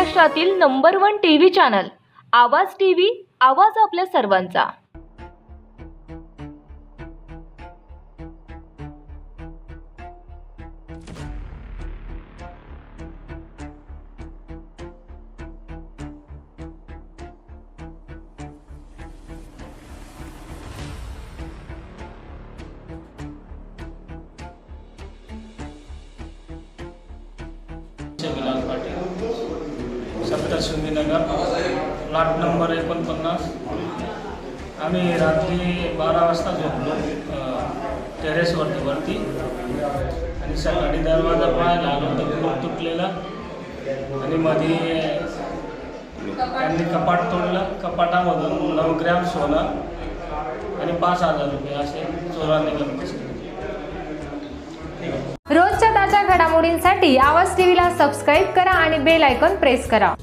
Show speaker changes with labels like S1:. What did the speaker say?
S1: महाराष्ट्रातील number 1 TV channel Awaaz TV, Awaaz आपल्या सर्वांचा।
S2: Vilas Patil, Saptashringinagar, plot number 49। आम्ही रात्री 12 वाजता झोपलो टेरेसवरती आणि सकाळी दरवाजा पाहायला आलो तर कुलूप तुटलेला आणि मध्ये त्यांनी कपाट तोडलं। कपाटामधून 9 ग्रॅम सोनं आणि 5,000 रुपये असे चोरांनी गमतीस।
S3: रोजच्या ताज्या घडामोडींसाठी आवाज टीव्हीला सबस्क्राईब करा आणि बेल आयकॉन प्रेस करा।